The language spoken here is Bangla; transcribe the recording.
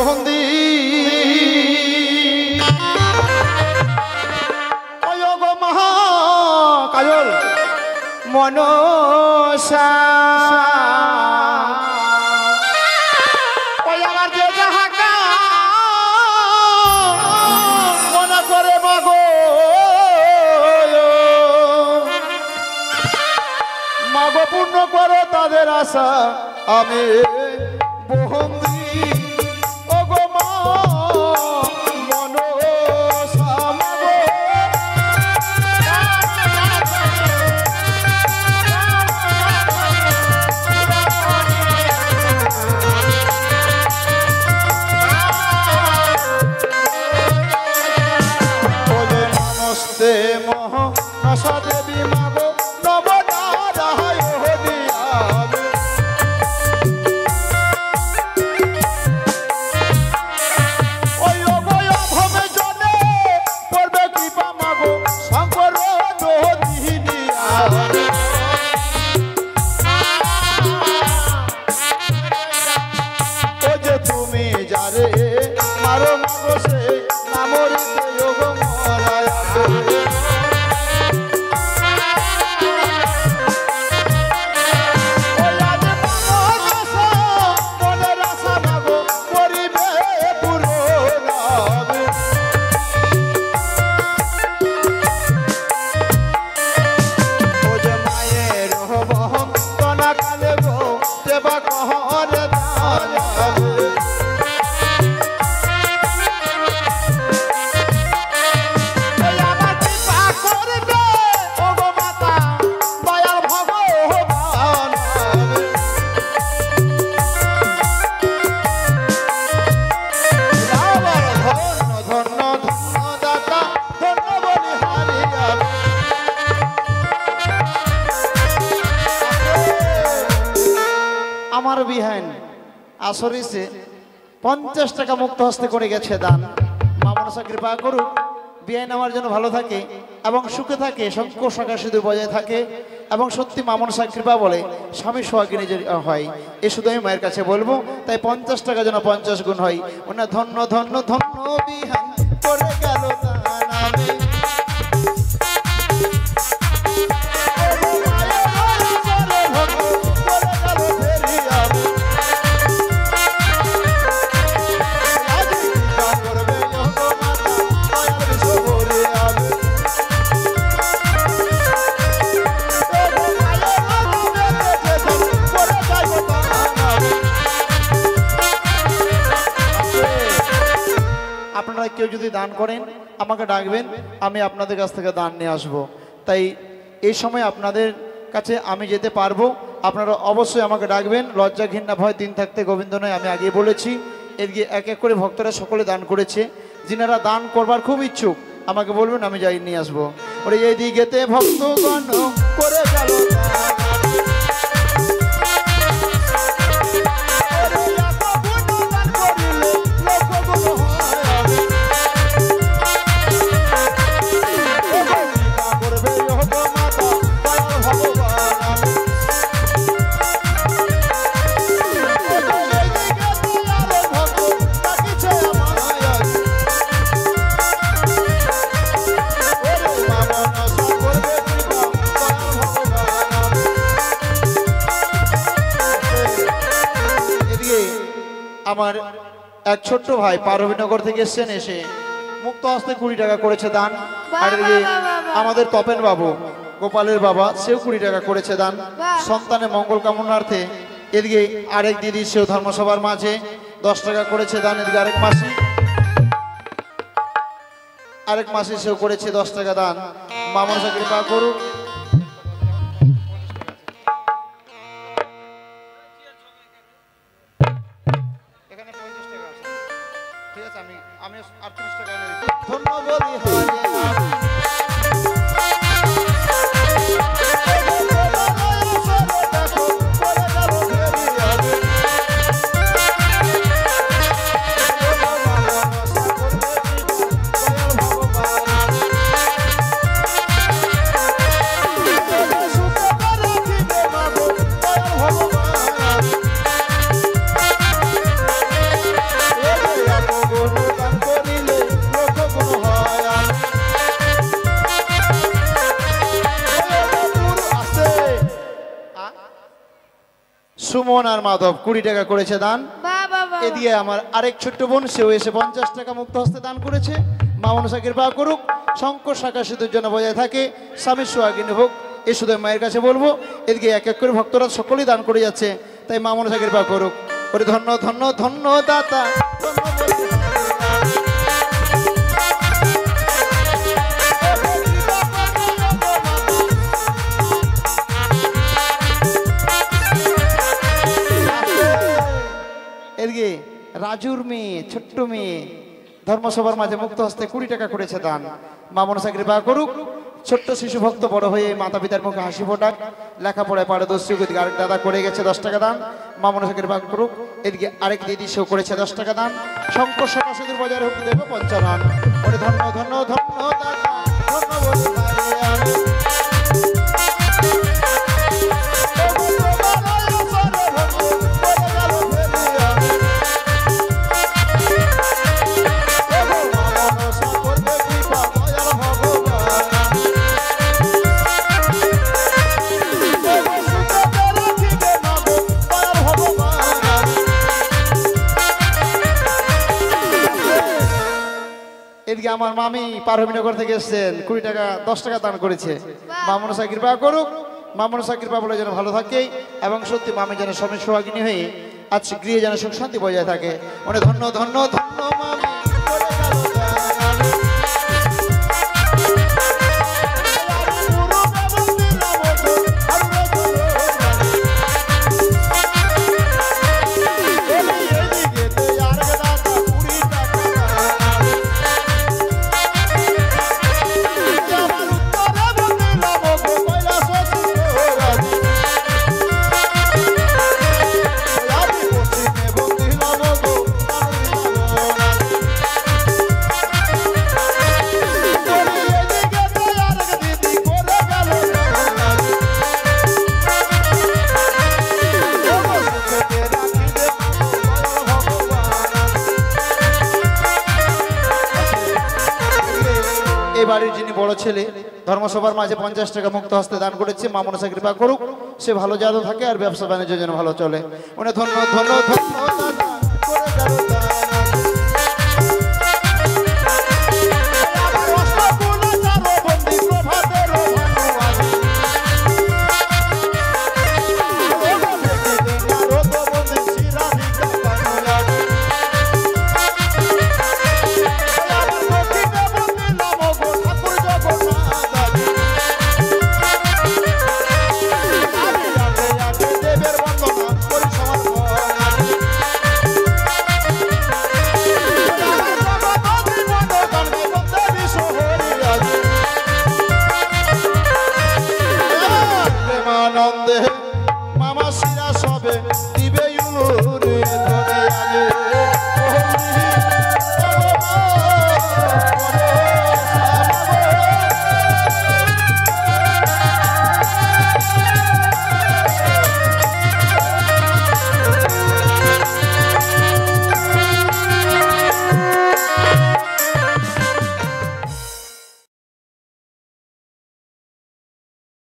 বন্দি গো মহা কাজল মনসা আমার যে যাহাকা মনে করে মাগো মাগো পূর্ণ করো তাদের আশা আমি বন্দি ও গো মা মনসা মাগো বলে নমস্তে মোহ নশা দেবী মাগো নবদারায় হদিয়াবে ওই অভয় ভবে জনে পড়বে কৃপা মাগো শঙ্কর দোদিনিয়াবে ও যে তুমি যারে মারো মাগো সে নামরিতে যোগ মরায়াবে আমার বিহান আসরিসে 50 টাকা মুক্ত হস্তে করে গেছে দান। মা মনসা কৃপা করুক বিহান আমার জন্য ভালো থাকে এবং সুখে থাকে, শঙ্কর শাখা শুধু বজায় থাকে এবং সত্যি মা মনসা কৃপা বলে স্বামী সোহাগিনী হয়, এ শুধু আমি মায়ের কাছে বলবো। তাই 50 টাকা যেন 50 গুণ হয়। ওনা ধন্য ধন্য ধন্য বিহান করে গেল দান আমি আপনারা কেউ যদি দান করেন আমাকে ডাকবেন, আমি আপনাদের কাছ থেকে দান নিয়ে আসব। তাই এই সময় আপনাদের কাছে আমি যেতে পারবো, আপনারা অবশ্যই আমাকে ডাকবেন। লজ্জা ঘৃণা ভয় দিন থাকতে গোবিন্দ নয়, আমি আগে বলেছি। এদিকে এক এক করে ভক্তরা সকলে দান করেছে। যিনারা দান করবার খুব ইচ্ছুক আমাকে বলবেন, আমি যাই নিয়ে আসবো। ওরে এইদিকেতে ভক্তগণ করে গেল আমার এক ছোট্ট ভাই পারবিনগর থেকে এসেছেন, এসে মুক্ত হস্তে 20 টাকা করেছে দান। আর আমাদের তপেন বাবু গোপালের বাবা, সেও 20 টাকা করেছে দান সন্তানের মঙ্গল কামনার্থে। এদিকে আরেক দিদি, সেও ধর্মসভার মাঝে 10 টাকা করেছে দান। এদিকে আরেক মাসি সেও করেছে 10 টাকা দান। মা মনসা কৃপা করুক। আমি 38 টাকা ধন্য বলি সুমন আর মাধব 20 টাকা করেছে দান। এদিকে আমার আরেক ছোট্ট বোন, সেও এসে 50 টাকা মুক্ত হস্তে দান করেছে। মা মনসা কৃপা করুক, শঙ্কর শাখা সিঁদুর জন্য বজায় থাকে, স্বামীর সোহাগিনী হোক, এ শুধু মায়ের কাছে বলবো। এদিকে এক এক করে ভক্তরা সকলেই দান করে যাচ্ছে, তাই মা মনসা কৃপা করুক। ওরে ধন্য ধন্য ধন্য দাতা, এদিকে রাজুর মেয়ে, ছোট্ট মেয়ে, ধর্মসভার মাঝে মুক্ত হস্তে 20 টাকা করেছে দান। মা মনসা কৃপা করুক। ছোট্ট শিশু ভক্ত বড় হয়ে মাতা পিতার মুখে হাসি ফোটাক, লেখাপড়ায় পারদর্শী। আরেক দাদা করে গেছে 10 টাকা দান। মা মনসা কৃপা করুক। এদিকে আরেক দিদি, সেও করেছে 10 টাকা দান। শঙ্কর শাখা সিঁদুর বজায় হোক, দেব 55। ওরে ধন্য ধন্য ধন্য দাতা, ধন্য বলে আমার মামি পারহমিনগর থেকে এসেছেন, 20 টাকা 10 টাকা দান করেছে। মা মনসা কৃপা করুক। মা মনসা কৃপা বলে যেন ভালো থাকে, এবং সত্যি মামি যেন স্বামী সোহাগিনী হয়ে আজ গৃহে যেন সুখ শান্তি বজায় থাকে। মানে ধন্য ধন্য ধন্য মামি। বাড়ির যিনি বড় ছেলে, ধর্মসভার মাঝে 50 টাকা মুক্ত হস্তে দান করেছে। মা মনসা কৃপা করুক, সে ভালো জাদু থাকে আর ব্যবসা বাণিজ্য যেন ভালো চলে। মানে ধন্য ধন্য ধন্য মামা শিরা সবে